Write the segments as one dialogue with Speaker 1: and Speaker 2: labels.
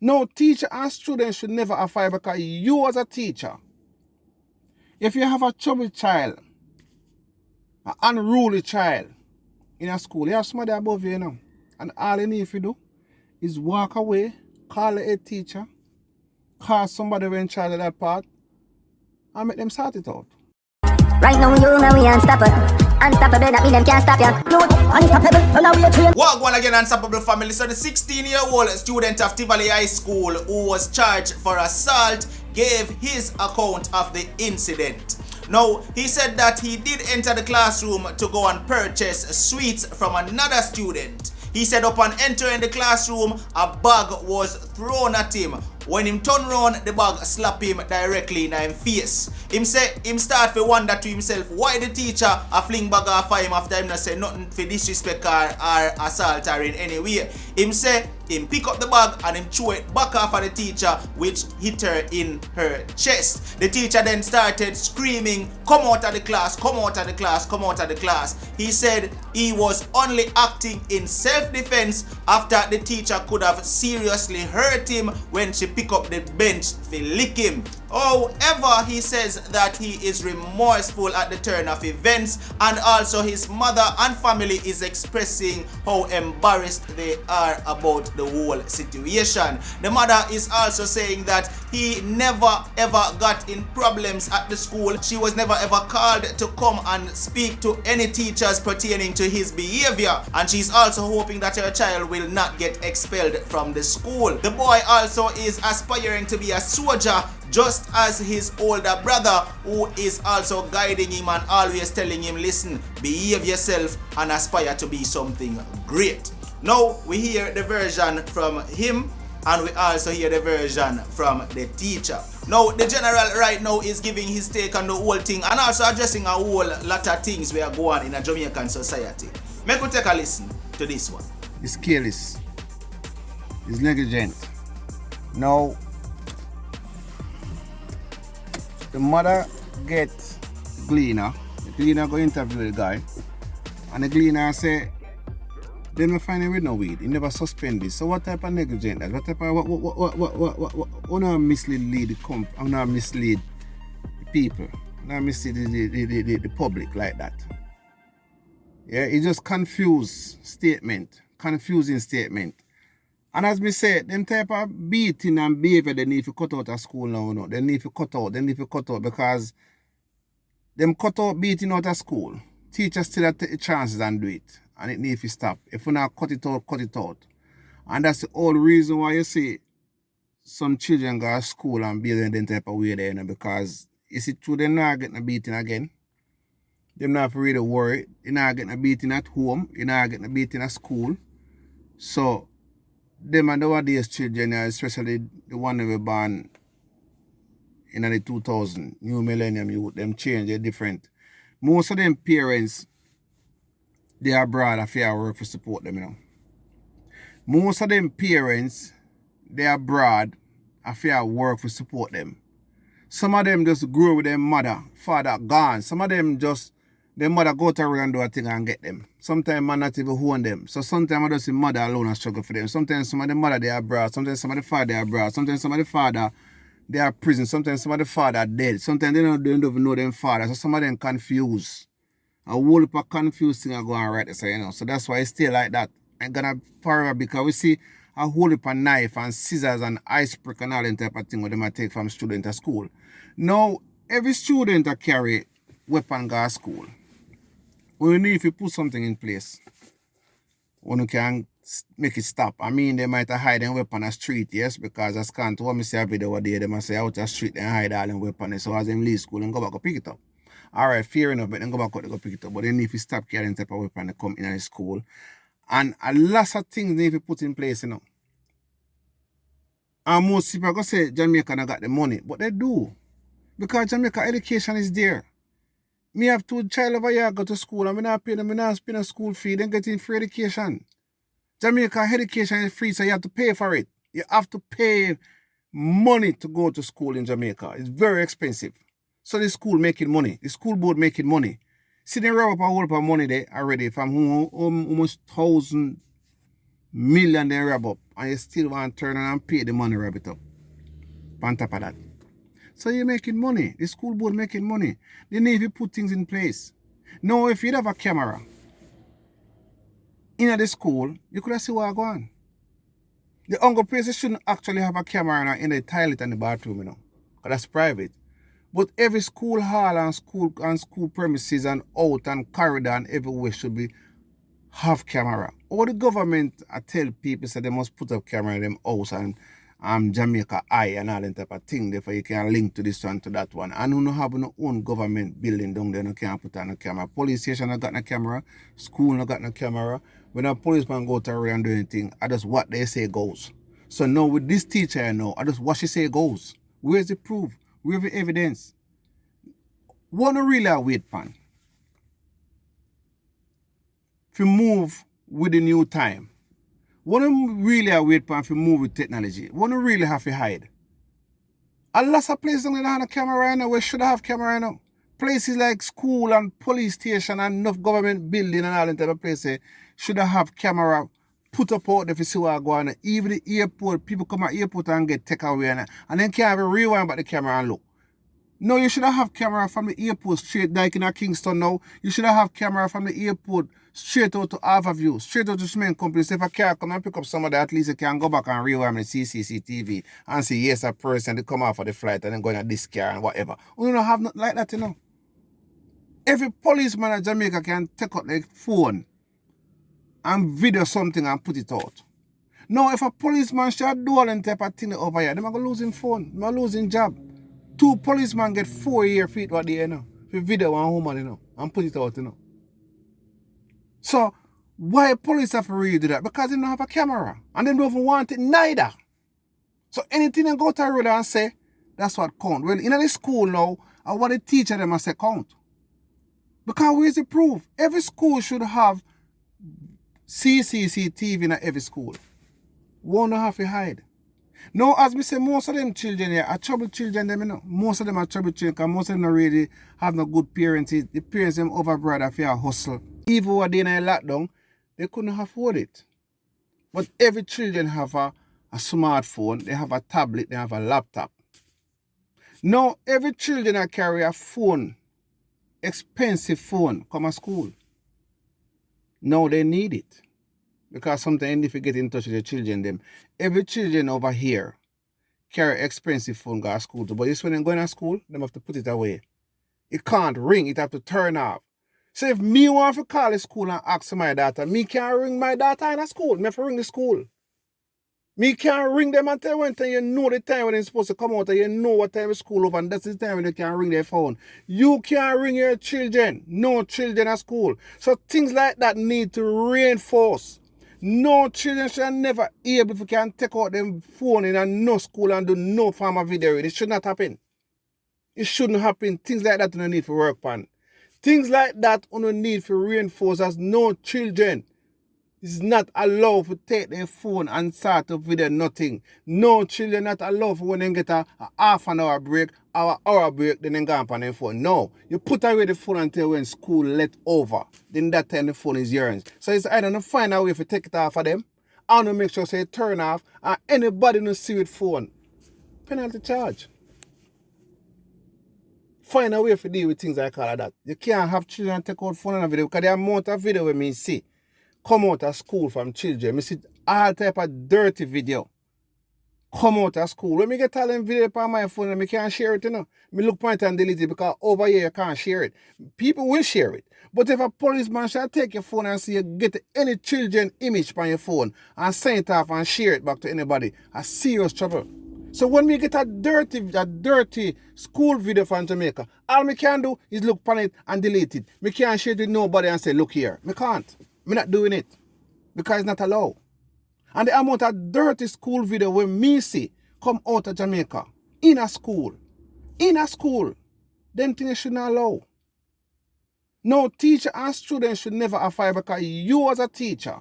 Speaker 1: No, teacher and student should never have fight because you as a teacher, if you have a troubled child, an unruly child in a school, you have somebody above you, and all you need to do is walk away, call the head teacher, call somebody in charge of that part, and make them sort it out.
Speaker 2: Right now you and we unstoppable. Unstoppable, that mean them can't stop ya. Unstoppable, run away train.
Speaker 3: Welcome again, Unstoppable family. So the 16-year-old student of Tivoli High School who was charged for assault gave his account of the incident. Now, he said that he did enter the classroom to go and purchase sweets from another student. He said upon entering the classroom, a bag was thrown at him. When him turn round, the bag slap him directly in his face. Him say him start to wonder to himself why the teacher a fling bag off for him after him not say nothing for disrespect or assault or in any way. Him say him pick up the bag and him throw it back off at the teacher, which hit her in her chest. The teacher then started screaming, "Come out of the class, come out of the class, come out of the class." He said he was only acting in self-defense after the teacher could have seriously hurt him when she pick up the bench to lick him. However, he says that he is remorseful at the turn of events, and also his mother and family is expressing how embarrassed they are about the whole situation. The mother is also saying that he never ever got in problems at the school. She was never ever called to come and speak to any teachers pertaining to his behavior, and she's also hoping that her child will not get expelled from the school. The boy also is aspiring to be a soldier, just as his older brother, who is also guiding him and always telling him, listen, behave yourself and aspire to be something great. Now we hear the version from him, and we also hear the version from the teacher. Now the general right now is giving his take on the whole thing and also addressing a whole lot of things we are going in a Jamaican society. Make we take a listen to this one.
Speaker 1: It's careless. It's negligent. Now, the mother get Gleaner. The Gleaner go interview the guy, and the Gleaner say, they don't find him with no weed. He never suspended. So what type of negligent that? What type of how not mislead the mislead the people? Not mislead the public like that. Yeah, it just confusing statement. And as me say, them type of beating and behavior they need to cut out of school now. No. They need to cut out because them cut out beating out of school. Teachers still take the chances and do it. And it needs to stop. If we not cut it out, cut it out. And that's the whole reason why you see some children go to school and behave in them type of way there, because you see true, they're not getting a beating again. They're not really worried. You're not getting a beating at home. You're not getting a beating at school. So them and nowadays children, especially the one that were born in the 2000, new millennium youth, them change, they're different. Most of them parents, they are abroad and fair work to support them, Most of them parents, they are abroad and fair work to support them. Some of them just grow with their mother, father gone. Some of them just, their mother go to around and do a thing and get them. Sometimes man not even own them. So sometimes I just see mother alone and struggle for them. Sometimes some of the mother they are abroad. Sometimes some of the father they are abroad. Sometimes some of the father they are prison. Sometimes some of the father are dead. Sometimes they don't even know them father. So some of them confused. A whole heap of confused thing are going right there, So that's why it stay like that. I'm gonna forever because we see a whole heap of knife and scissors and ice pick and all that type of thing what they might take from student at school. Now, every student that carry weapon go to school. We need to put something in place. One can make it stop. I mean, they might hide them weapon on the street, yes, because as can't what me see a video there, they must say out the street and hide all them weapons. So as them leave school and go back and pick it up. Alright, fair enough, but then go back out and go pick it up. But they need to stop carrying type of weapon that come in the school. And a lot of things need to put in place, And most people are going to say Jamaica not got the money, but they do. Because Jamaica education is there. Me have 2 child over here go to school and me not pay them, me not spend a school fee, then getting free education. Jamaica education is free, so you have to pay for it. You have to pay money to go to school in Jamaica. It's very expensive. So the school making money. The school board making money. See, they rob up a whole lot of money there already from almost million they rob up, and you still want to turn around and pay the money rob it up. On top of that. So you're making money. The school board making money. They need to put things in place. Now, if you'd have a camera in the school, you could have seen what's going on. The younger places shouldn't actually have a camera in the toilet and the bathroom, you know, because that's private. But every school hall and school premises and out and corridor and everywhere should be have camera. Or the government tell people that they must put up camera in them house and Jamaica Eye and all that type of thing. Therefore you can link to this one to that one. And you don't have no own government building down there, you can't put on a camera. Police station not got no camera, school not got no camera. When a policeman go to around and do anything, I just what they say goes. So now with this teacher I know, I just what she say goes. Where's the proof? Where's the evidence? What no really wait pan to move with the new time. What no really wait pan to move with technology. What no really have to hide. A lot of places don't have a camera right now. We should have camera right now. Places like school and police station and enough government building and all that type of places should have camera put up out there to see what's going on. Even the airport, people come at airport and get take away and then can't even rewind back the camera and look. No, you should have camera from the airport straight, like in Kingston now. You should have camera from the airport straight out to Harborview, straight out to cement company. So if a car come and pick up somebody, at least you can go back and rewind the CCTV and see, yes, a person to come off of the flight and then go in this car and whatever. We don't have nothing like that, you know. Every policeman in Jamaica can take out their phone and video something and put it out. Now, if a policeman should do all that type of thing over here, they're going to lose his phone, they're going to lose his job. 2 policemen get 4 years for what they know. For video one woman, you know, and put it out, you know. So, why police have to really do that? Because they don't have a camera. And they don't even want it neither. So, anything they go to a road and say, that's what count. Well, in the school now, what the teacher them say count. Because where's the proof? Every school should have CCTV in every school. One don't have to hide. Now, as we say, most of them children here are trouble children, them, you know. Most of them are trouble children because most of them don't really have no good parents. The parents them overbroad if you hustle. Even when they're in a lockdown, they couldn't afford it. But every children have a smartphone, they have a tablet, they have a laptop. Now, every children that carry a phone, expensive phone, come to school. Now they need it. Because sometimes if you get in touch with your children, them every children over here carry expensive phone go to school. But this when they go to school, they have to put it away. It can't ring, it have to turn off. So if me want to call the school and ask my daughter, me can't ring my daughter in a school. Me have to ring the school. Me can't ring them and tell when you know the time when they're supposed to come out and you know what time is school over and that's the time when they can ring their phone. You can't ring your children. No children at school. So things like that need to reinforce. No children should never able to can take out them phone in a no school and do no form of video. It should not happen. It shouldn't happen. Things like that you need to work on. Things like that you need to reinforce as no children is not allowed to take their phone and start up video nothing. No children not allowed for when they get a half an hour break, hour break, then they go up on their phone. No. You put away the phone until when school let over. Then that time the phone is yours. So it's either to find a way to take it off of them, or to make sure say turn off, and anybody no see with phone. Penalty charge. Find a way to deal with things like all of that. You can't have children take out phone and a video because the amount of video we me see come out of school from children. I see all type of dirty video come out of school. When I get all them video on my phone, I can't share it, you know. I look point and delete it because over here you can't share it. People will share it. But if a policeman shall take your phone and see you get any children image on your phone and send it off and share it back to anybody, a serious trouble. So when we get a dirty school video from Jamaica, all I can do is look upon it and delete it. I can't share it with nobody and say, look here. I can't. I'm not doing it because it's not allowed. And the amount of dirty school video when me see come out of Jamaica in a school, them things should not allow. No teacher and students should never have fight because you as a teacher,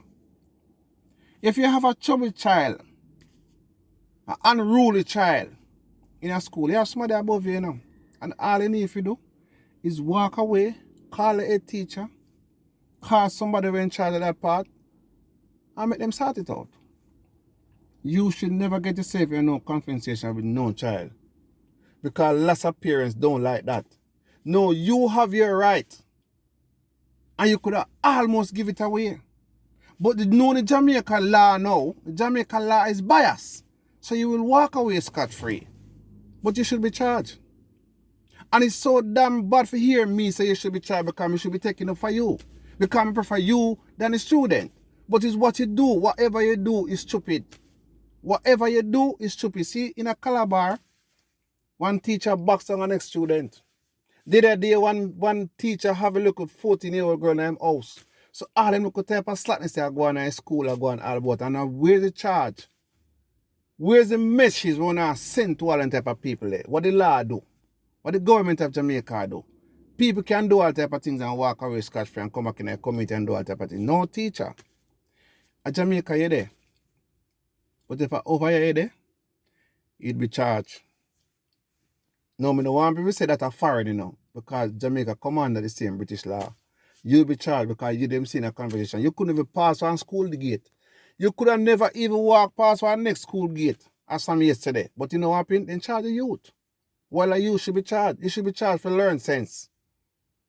Speaker 1: if you have a troubled child, an unruly child in a school, you have somebody above you, you know, and all you need to do is walk away, call a head teacher, call somebody who in charge of that part, and make them sort it out. You should never get yourself in no confrontation with no child. Because lots of parents don't like that. No, you have your right. And you could have almost give it away. But the Jamaican law now, the Jamaican law is biased. So you will walk away scot-free. But you should be charged. And it's so damn bad for hearing me say you should be charged because I should be taking up for you. Because I prefer you than the student. But it's what you do. Whatever you do is stupid. Whatever you do is stupid. See, in a Calabar, one teacher boxed on the next student. The other day, one teacher have a look at 14-year-old girl in her house. So all them look at type of slackness they are going to school or going all about. And now where's the charge? Where's the message we want to send to all them type of people there? What the law do? What the government of Jamaica do? People can do all type of things and walk away scotch-free and come back in their community and do all type of things. No teacher. At Jamaica, you're there. But if I over here there, you'd be charged. No, I don't want people to say that are foreign, you know, because Jamaica come under the same British law. You'll be charged because you didn't see in a conversation. You couldn't even pass one school gate. You could have never even walked past one next school gate as from yesterday. But you know what happened? They charge the youth. Well, you should be charged. You should be charged for learn sense.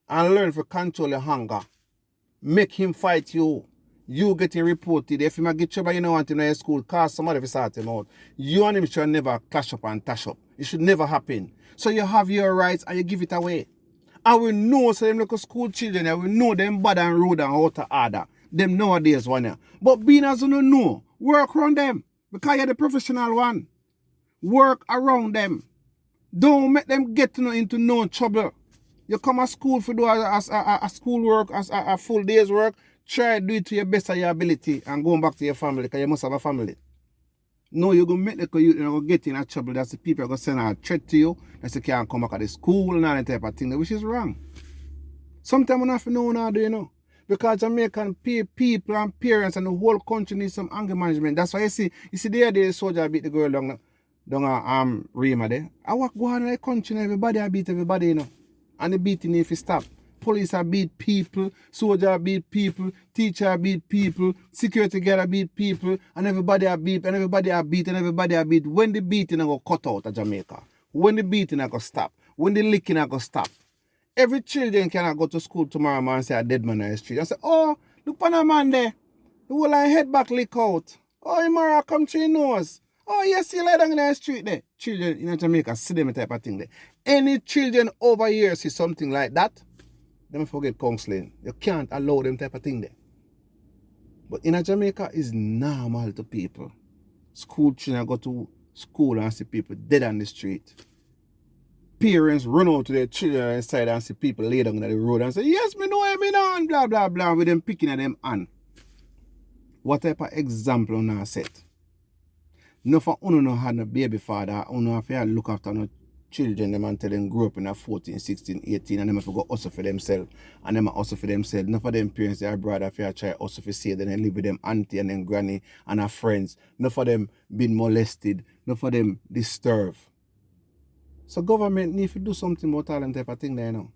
Speaker 1: And learn to control your hunger. Make him fight you. You getting reported. If him get trouble, you don't want him in your school, cause somebody to sort him out. You and him should never clash up and tash up. It should never happen. So you have your rights and you give it away. And we know so them little school children, and we know them bad and rude and out of order. Them nowadays one year. But being as you don't know, work around them. Because you're the professional one. Work around them. Don't make them get into no trouble. You come to school for do a school work, as a full day's work, try to do it to your best of your ability and go back to your family because you must have a family. No, you're going to make the youth going to get in a trouble. That's the people are going to send a threat to you. That's the can't come back at the school and all that type of thing, which is wrong. Sometimes we have to know what to do, you know. Because Jamaican people and parents and the whole country need some anger management. That's why you see the other day the soldier beat the girl down Rima there. I walk go on in the country and everybody I beat everybody, you know. And the beating if you stop. Police are beat people, soldier beat people, teacher beat people, security guard beat people, and everybody are beat, and everybody are beat, and everybody are beat. When the beating are going to cut out of Jamaica, when the beating are going to stop, when the licking are going to stop, every children cannot go to school tomorrow morning and say a dead man on the street. And say, oh, look for that man there. The whole head back lick out. Oh, Mara come to your nose. Oh, yes, you lie down in the street there. Children in Jamaica see them type of thing there. Any children over here see something like that, don't forget counseling. You can't allow them type of thing there. But in Jamaica, it's normal to people. School children go to school and see people dead on the street. Parents run out to their children inside and see people lay down on the road and say, yes, me know him, and blah, blah, blah, with them picking at them hand. What type of example on our set? No for uno no had no baby father, uno have to look after no children them until them grow up in a 14, 16, 18 and them have to go hustle for themselves and them hustle for themselves. None of them parents they are brother if you try hustle for say then they live with them auntie and then granny and her friends. None of them been molested, none of them disturbed. So government need to do something about all them type of thing there, you know.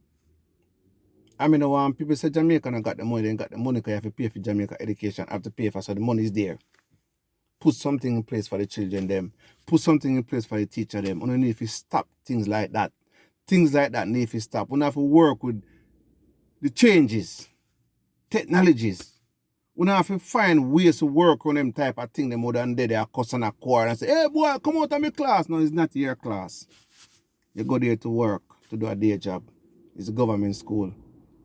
Speaker 1: I mean when people say Jamaica don't got the money, they ain't got the money because you have to pay for Jamaica education, have to pay for so the money is there. Put something in place for the children them. Put something in place for the teacher them. We need to stop things like that. Things like that need to stop. We have to work with the changes, technologies. We have to find ways to work on them type of thing. Them more than they are cussing a choir and say, hey boy, come out of my class. No, it's not your class. You go there to work, to do a day job. It's a government school.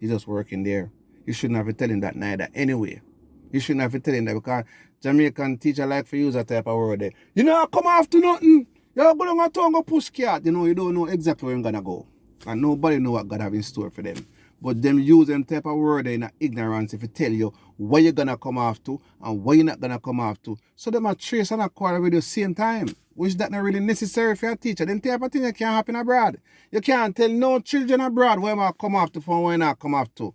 Speaker 1: You're just working there. You shouldn't have to tell him that neither anyway. You shouldn't have to tell him that because Jamaican teacher like to use that type of word there. You know, come after nothing. You're going to go and push cat. You know, you don't know exactly where you're going to go. And nobody know what God have in store for them. But them use them type of word in ignorance if you tell you where you're going to come after and where you're not going to come after. So them are trace and acquire with the same time. Which that not really necessary for your teacher. Them type of thing that can't happen abroad. You can't tell no children abroad where you come after from where you not come after.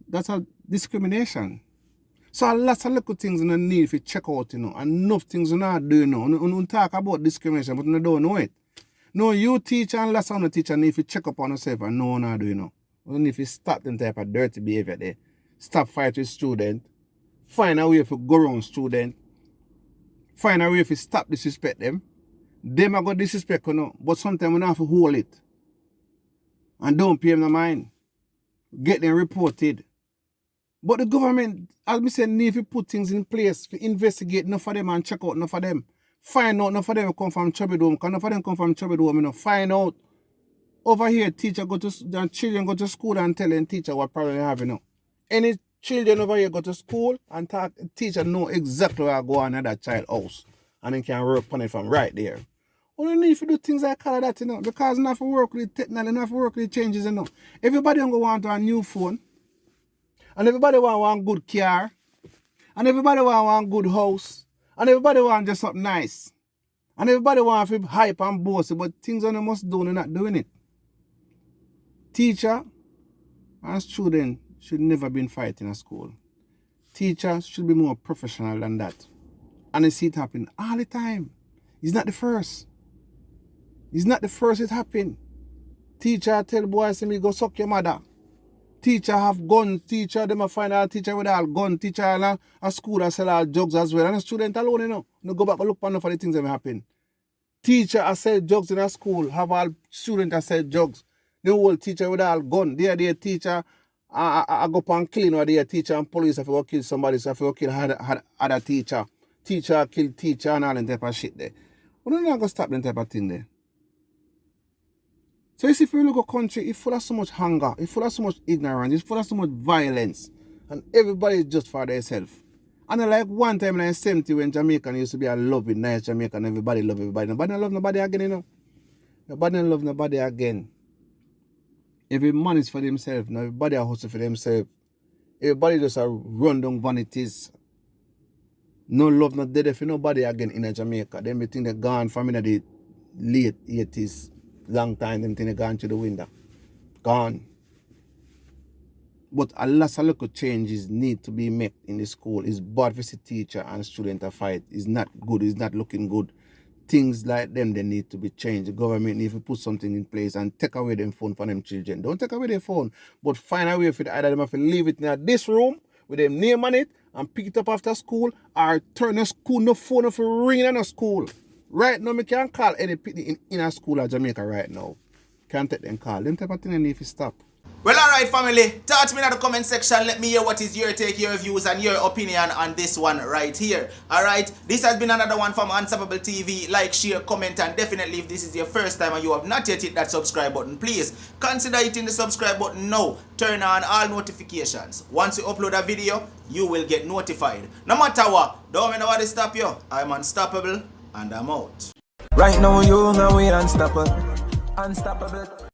Speaker 1: That's a discrimination. So lots of little things you need to check out, you know. Enough things you not do, you know. You don't talk about discrimination, but you don't know it. No, you teacher and lots of other teacher need to check up on yourself and know what do, you know. You need to stop them type of dirty behavior there. Stop fight with students. find a way to go around student, find a way to stop disrespect them. Them are going to disrespect, you know, but sometimes we don't have to hold it. And don't pay them no mind. Get them reported. But the government, as I said, need to put things in place to investigate enough of them and check out enough of them. Find out enough of them come from Trouble, because enough of them come from Trouble, you know. Find out. Over here, children go to school and tell them teacher what problem they have, you know. Any children over here go to school and talk, teacher know exactly where I go on at that child house. And then can work on it from right there. We don't need to do things like that, you know, because enough to work with technology, enough to work with changes, you know. Everybody don't go want a new phone. And everybody want one good car. And everybody want one good house. And everybody want just something nice. And everybody want to hype and boast, but things on them must do, they're not doing it. Teacher and student should never been fighting at school. Teachers should be more professional than that. And I see it happen all the time. It's not the first. It's not the first it happened. Teacher tell boys, say me go suck your mother. Teacher have gun. Teacher, them a find out teacher with all gun. Teacher and a school that sell all drugs as well. And a student alone, you know. No go back and look for the things that happen. Teacher a sell drugs in a school. Have all students that sell drugs. The whole teacher with all gun. They are the teacher. I go up and killing or the teacher and police if you go kill somebody. So if you go kill other teacher. Teacher kill teacher and all that type of shit there. We don't know how to stop that type of thing there. So you see, if you look at a country, it's full of so much hunger, it's full of so much ignorance, it's full of so much violence. And everybody is just for themselves. And like one time in the 70s when Jamaica used to be a loving, nice Jamaica and everybody love everybody. Nobody love nobody again, you know. Nobody love nobody again. Every man is for themselves. Now everybody are hustle for themselves. Everybody just a run down vanities. No love, not dead for nobody again in Jamaica. Them think they're gone from in the late 80s. Long time, them think they gone to the window. Gone. But a lot of little changes need to be made in the school. It's bad for the teacher and student to fight. It's not good. It's not looking good. Things like them, they need to be changed. The government needs to put something in place and take away them phone from them children. Don't take away their phone, but find a way for either them have to leave it in this room with them name on it and pick it up after school, or turn the school, no phone, no ring in a school. Right now, I can't call any people in a school at Jamaica right now. Can't take them call. Them type of thing I need to stop.
Speaker 3: Well, alright, family. Talk to me in the comment section. Let me hear what is your take, your views, and your opinion on this one right here. Alright, this has been another one from Unstoppable TV. Like, share, comment, and definitely if this is your first time and you have not yet hit that subscribe button, please consider hitting the subscribe button now. Turn on all notifications. Once you upload a video, you will get notified. No matter what, don't let nobody stop you. I'm unstoppable, and I'm out.
Speaker 4: Right now, you know we unstoppable. Unstoppable.